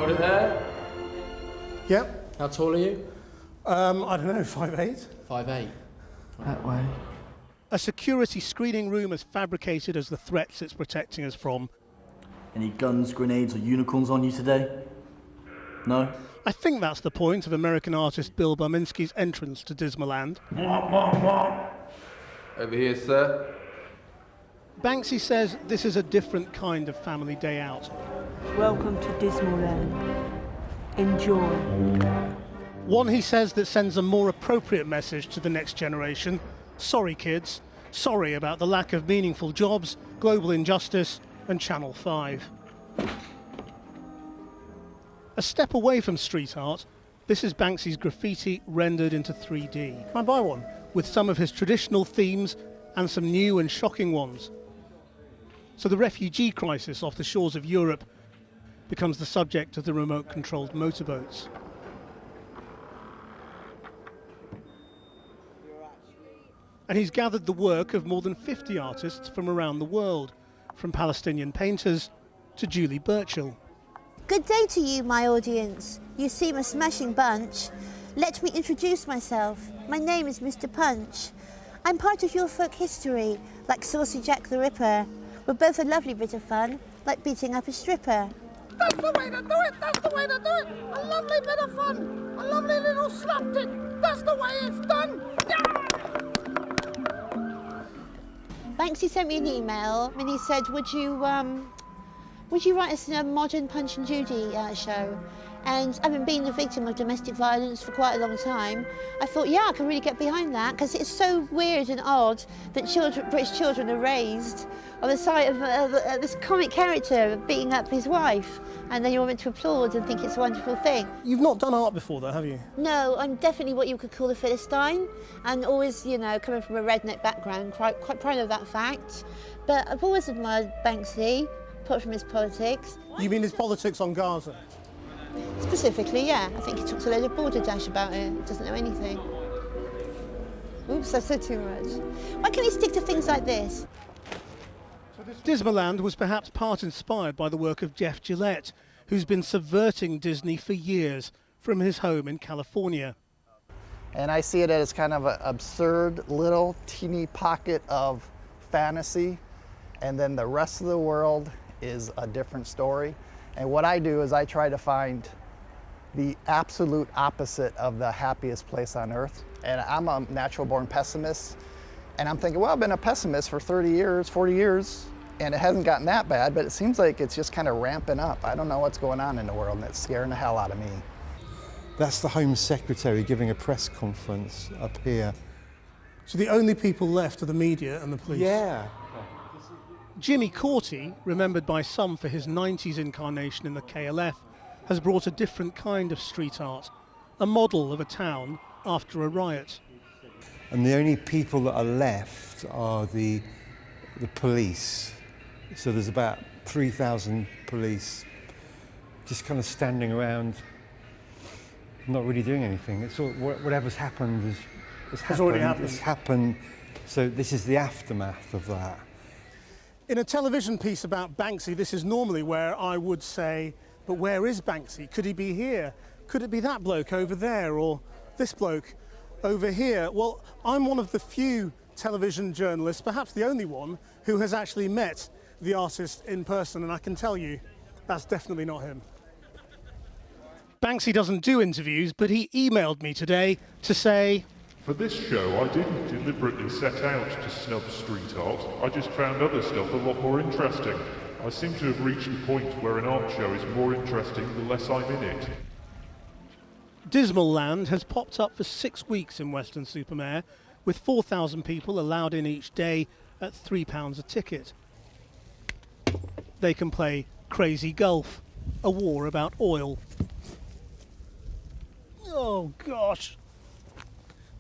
Got it there? Yep. How tall are you? I don't know, 5'8". 5'8". That way. A security screening room as fabricated as the threats it's protecting us from. Any guns, grenades or unicorns on you today? No? I think that's the point of American artist Bill Barminski's entrance to Dismaland. Over here, sir. Banksy says this is a different kind of family day out. Welcome to Dismaland. Enjoy. One, he says, that sends a more appropriate message to the next generation. Sorry, kids. Sorry about the lack of meaningful jobs, global injustice, and Channel 5. A step away from street art, this is Banksy's graffiti rendered into 3D. Can I buy one? With some of his traditional themes and some new and shocking ones. So the refugee crisis off the shores of Europe becomes the subject of the remote-controlled motorboats. And he's gathered the work of more than 50 artists from around the world, from Palestinian painters to Julie Burchill. Good day to you, my audience. You seem a smashing bunch. Let me introduce myself. My name is Mr. Punch. I'm part of your folk history, like Saucy Jack the Ripper. We're both a lovely bit of fun, like beating up a stripper. That's the way to do it, that's the way to do it. A lovely bit of fun, a lovely little slapdick. That's the way it's done. Yeah! Banksy sent me an email and he said, would you write us a modern Punch and Judy show? And having been the victim of domestic violence for quite a long time, I thought, yeah, I can really get behind that, because it's so weird and odd that British children are raised on the sight of this comic character beating up his wife, and then you're meant to applaud and think it's a wonderful thing. You've not done art before, though, have you? No, I'm definitely what you could call a Philistine, and always, you know, coming from a redneck background, quite proud of that fact. But I've always admired Banksy, apart from his politics. You mean his politics on Gaza? Specifically, yeah. I think he talks a load of border dash about it. Doesn't know anything. Oops, I said too much. Why can't he stick to things like this? Dismaland was perhaps part inspired by the work of Jeff Gillette, who's been subverting Disney for years from his home in California. And I see it as kind of an absurd little teeny pocket of fantasy, and then the rest of the world is a different story. And what I do is I try to find the absolute opposite of the happiest place on earth. And I'm a natural born pessimist. And I'm thinking, well, I've been a pessimist for 30 years, 40 years, and it hasn't gotten that bad, but it seems like it's just kind of ramping up. I don't know what's going on in the world, and it's scaring the hell out of me. That's the Home Secretary giving a press conference up here. So the only people left are the media and the police? Yeah. Jimmy Corti, remembered by some for his 90s incarnation in the KLF, has brought a different kind of street art, a model of a town after a riot. And the only people that are left are the police. So there's about 3,000 police just kind of standing around, not really doing anything. It's all, whatever's happened has already happened. It's happened. So this is the aftermath of that. In a television piece about Banksy, this is normally where I would say, but where is Banksy? Could he be here? Could it be that bloke over there, or this bloke over here? Well, I'm one of the few television journalists, perhaps the only one, who has actually met the artist in person, and I can tell you, that's definitely not him. Banksy doesn't do interviews, but he emailed me today to say, for this show, I didn't deliberately set out to snub street art. I just found other stuff a lot more interesting. I seem to have reached the point where an art show is more interesting the less I'm in it. Dismaland has popped up for 6 weeks in Weston-super-Mare, with 4,000 people allowed in each day at £3 a ticket. They can play Crazy Golf, a war about oil. Oh gosh,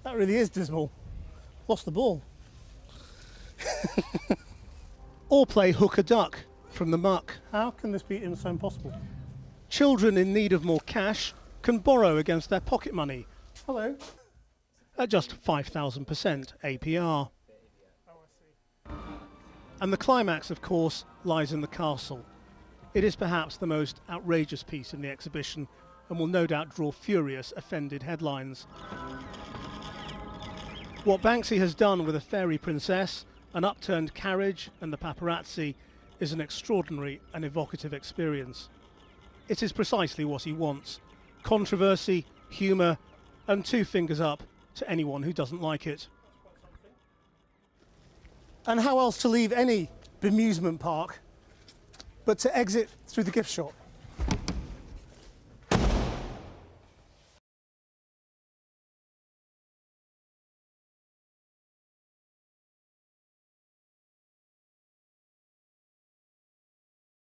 that really is dismal. Lost the ball. Or play Hook a Duck from the muck. How can this be so impossible? Children in need of more cash can borrow against their pocket money. Hello. At just 5,000% APR. And the climax, of course, lies in the castle. It is perhaps the most outrageous piece in the exhibition and will no doubt draw furious, offended headlines. What Banksy has done with a fairy princess, an upturned carriage and the paparazzi is an extraordinary and evocative experience. It is precisely what he wants: controversy, humour and 2 fingers up to anyone who doesn't like it. And how else to leave any bemusement park but to exit through the gift shop?